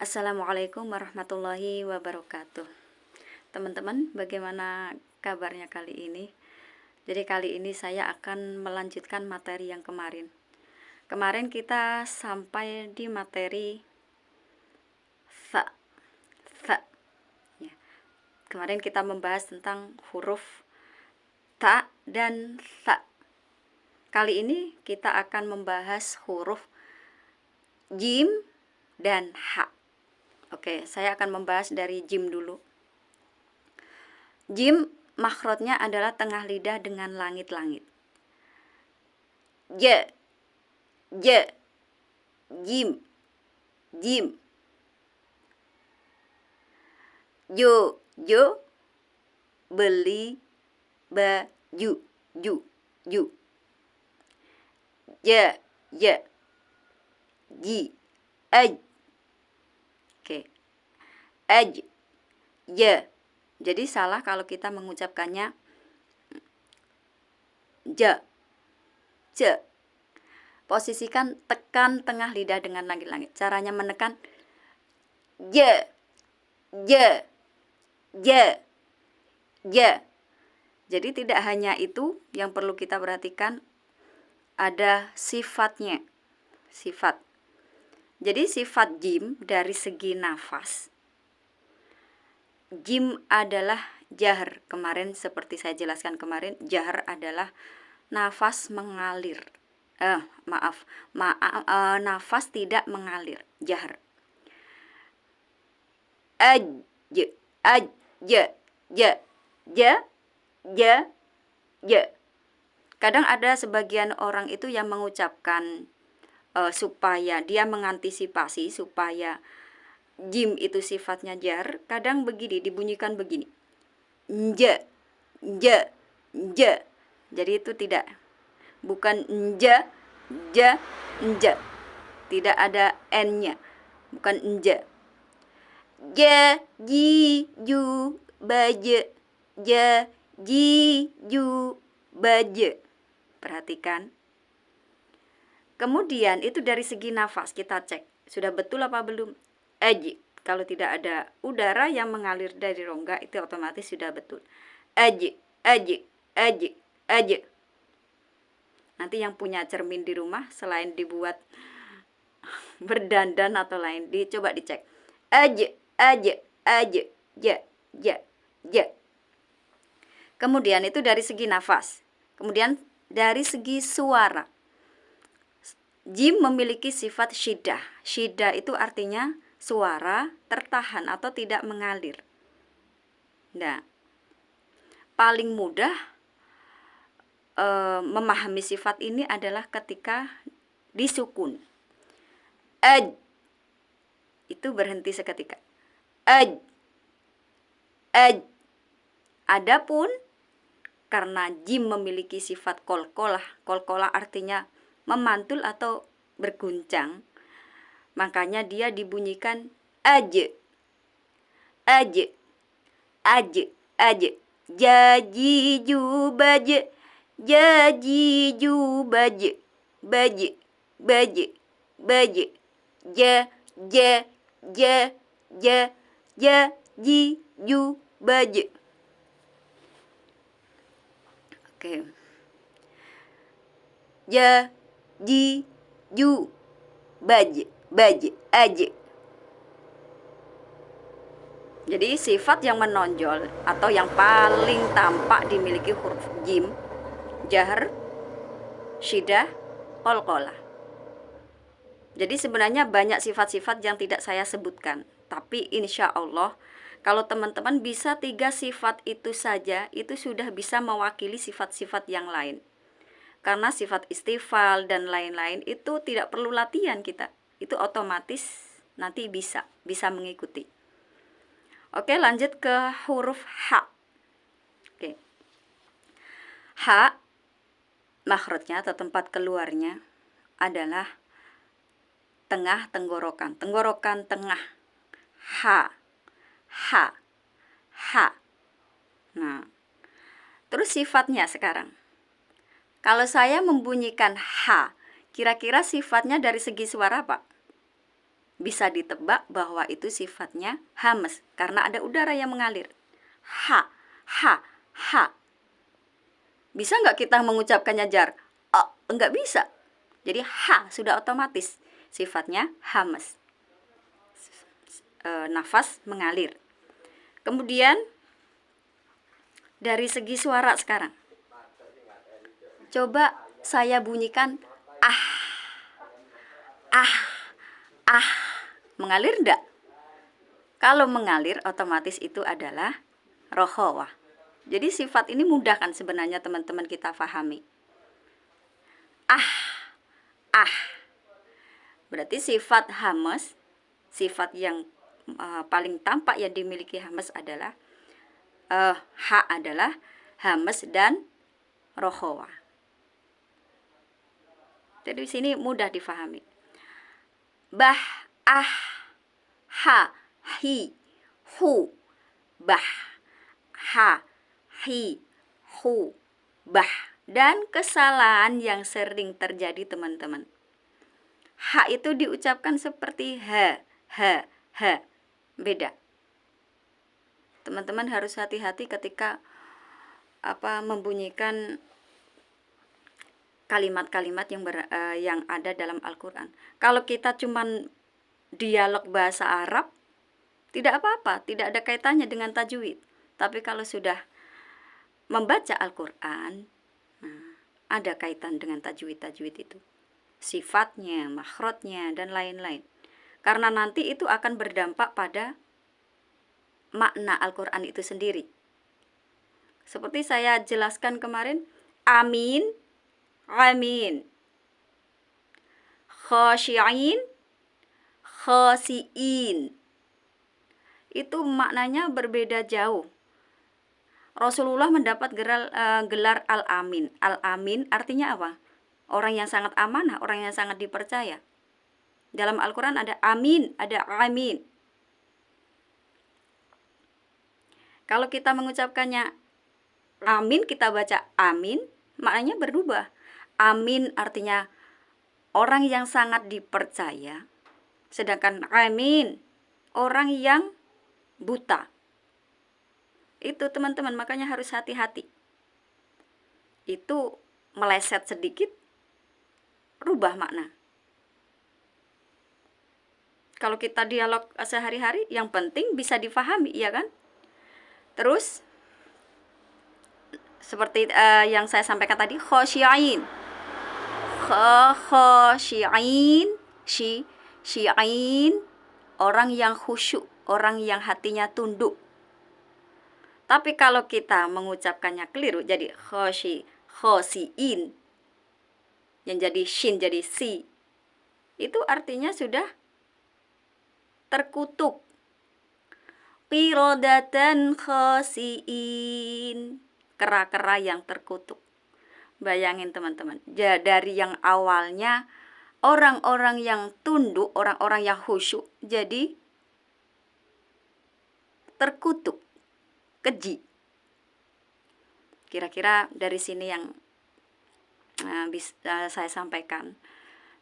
Assalamualaikum warahmatullahi wabarakatuh. Teman-teman, bagaimana kabarnya kali ini? Jadi kali ini saya akan melanjutkan materi yang kemarin. Kemarin kita sampai di materi tha. Tha. Ya. Kemarin kita membahas tentang huruf ta dan tha. Kali ini kita akan membahas huruf jim dan ha. Oke, saya akan membahas dari jim dulu. Jim makhrajnya adalah tengah lidah dengan langit-langit. J, j, jim, jim. Jo, beli baju, ju. J, ji, aj. Oke, aj, j. Jadi salah kalau kita mengucapkannya j. Posisikan tekan tengah lidah dengan langit-langit. Caranya menekan j. Jadi tidak hanya itu yang perlu kita perhatikan, ada sifatnya. Sifat. Jadi sifat jim dari segi nafas. Jim adalah jahr. Kemarin seperti saya jelaskan kemarin, jahr adalah nafas mengalir. Nafas tidak mengalir, jahr. Kadang ada sebagian orang itu yang mengucapkan supaya dia mengantisipasi supaya jim itu sifatnya jar, kadang begini, dibunyikan begini. Nj. Jadi itu tidak, bukan nj, nj. Tidak ada n-nya, bukan nj. Ji, ju, baje. Ji, ju, baje. Perhatikan. Kemudian itu dari segi nafas kita cek, sudah betul apa belum? Kalau tidak ada udara yang mengalir dari rongga, itu otomatis sudah betul. Nanti yang punya cermin di rumah, selain dibuat berdandan atau lain, dicoba dicek. Kemudian itu dari segi nafas. Kemudian dari segi suara, jim memiliki sifat syiddah. Syiddah itu artinya suara tertahan atau tidak mengalir. Nah, paling mudah memahami sifat ini adalah ketika disukun. Itu berhenti seketika. Adapun karena jim memiliki sifat kolkolah artinya memantul atau berguncang, makanya dia dibunyikan aj. Jajiju baje, baje. Jajiju baje. Oke. Ju, baje, aje. Jadi sifat yang menonjol atau yang paling tampak dimiliki huruf jim, jahr, syiddah, qalqalah. Jadi sebenarnya banyak sifat-sifat yang tidak saya sebutkan, tapi insya Allah kalau teman-teman bisa 3 sifat itu saja, itu sudah bisa mewakili sifat-sifat yang lain. Karena sifat istifal dan lain-lain itu tidak perlu latihan kita. Itu otomatis nanti bisa mengikuti. Oke, lanjut ke huruf H. Oke. H, makhrajnya atau tempat keluarnya adalah tengah tenggorokan. Tenggorokan tengah. H. Nah, terus sifatnya sekarang. Kalau saya membunyikan H, kira-kira sifatnya dari segi suara apa? bisa ditebak bahwa itu sifatnya hamas karena ada udara yang mengalir. Ha, ha, ha. Bisa nggak kita mengucapkannya jar? Oh, nggak bisa. Jadi ha sudah otomatis sifatnya hamas. Nafas mengalir. Kemudian dari segi suara sekarang. Coba saya bunyikan ah, ah, ah. Mengalir enggak? Kalau mengalir otomatis itu adalah rokhawah. Jadi sifat ini mudah kan sebenarnya teman-teman kita pahami. Ah, ah. Berarti sifat hamas, sifat yang paling tampak yang dimiliki hamas adalah ha adalah hamas dan rokhawah. Jadi di sini mudah difahami. Bah, ah, ha, hi, hu, bah, ha, hi, hu, bah. Dan kesalahan yang sering terjadi teman-teman. Ha itu diucapkan seperti ha, ha, ha. Beda. Teman-teman harus hati-hati ketika membunyikan kalimat-kalimat yang ada dalam Al-Quran. Kalau kita cuman dialog bahasa Arab, tidak apa-apa, tidak ada kaitannya dengan tajwid. Tapi kalau sudah membaca Al-Quran, ada kaitan dengan tajwid-tajwid itu. Sifatnya, makhrajnya, dan lain-lain. Karena nanti itu akan berdampak pada makna Al-Quran itu sendiri. Seperti saya jelaskan kemarin, amin, amin, khasyi'in, khasi'in. Itu maknanya berbeda jauh. Rasulullah mendapat gelar Al-Amin. Al-Amin artinya apa? Orang yang sangat amanah, orang yang sangat dipercaya. Dalam Al-Quran ada amin, ada amin. Kalau kita mengucapkannya amin, kita baca amin, maknanya berubah. Amin artinya orang yang sangat dipercaya. Sedangkan amin, orang yang buta. Itu teman-teman, makanya harus hati-hati. Itu meleset sedikit, rubah makna. Kalau kita dialog sehari-hari, yang penting bisa difahami, ya kan? Terus, seperti yang saya sampaikan tadi, khasyi'in. Khasyi'in, syi'in, orang yang khusyuk, orang yang hatinya tunduk. Tapi kalau kita mengucapkannya keliru, jadi khasi'in, yang jadi shin jadi si, itu artinya sudah terkutuk. Qiradatan khasi'in, kera-kera yang terkutuk. Bayangin teman-teman, dari yang awalnya orang-orang yang tunduk, orang-orang yang khusyuk, jadi terkutuk, keji. Kira-kira dari sini yang bisa saya sampaikan.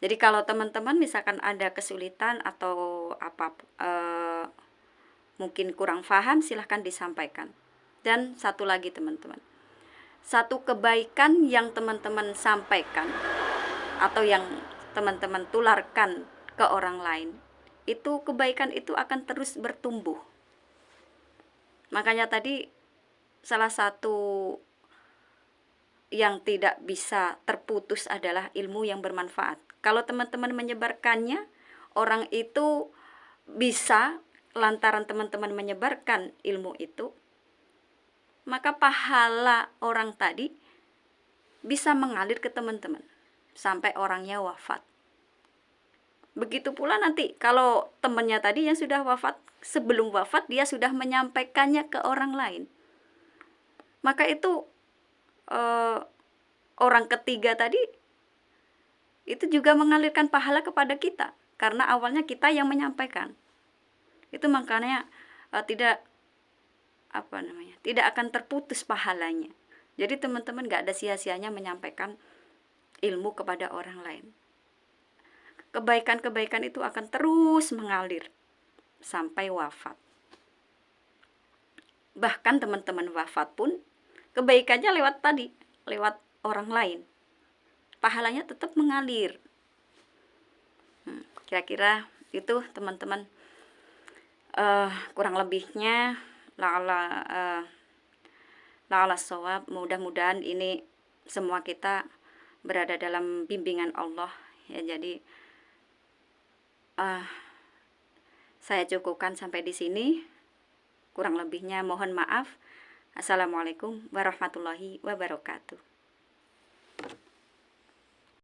Jadi kalau teman-teman misalkan ada kesulitan atau mungkin kurang paham, silahkan disampaikan. Dan satu lagi teman-teman, satu kebaikan yang teman-teman sampaikan atau yang teman-teman tularkan ke orang lain, itu kebaikan itu akan terus bertumbuh. Makanya tadi salah satu yang tidak bisa terputus adalah ilmu yang bermanfaat. Kalau teman-teman menyebarkannya, orang itu bisa, lantaran teman-teman menyebarkan ilmu itu, maka pahala orang tadi bisa mengalir ke teman-teman sampai orangnya wafat. Begitu pula nanti kalau temannya tadi yang sudah wafat, sebelum wafat dia sudah menyampaikannya ke orang lain, maka itu orang ketiga tadi itu juga mengalirkan pahala kepada kita karena awalnya kita yang menyampaikan. Itu makanya tidak akan terputus pahalanya. Jadi teman-teman gak ada sia-sianya menyampaikan ilmu kepada orang lain. kebaikan-kebaikan itu akan terus mengalir sampai wafat. Bahkan teman-teman wafat pun kebaikannya lewat tadi, lewat orang lain. Pahalanya tetap mengalir. Kira-kira itu teman-teman. Kurang lebihnya la'ala shawab. Mudah-mudahan ini semua kita berada dalam bimbingan Allah ya. Jadi saya cukupkan sampai di sini. Kurang lebihnya mohon maaf. Assalamualaikum warahmatullahi wabarakatuh.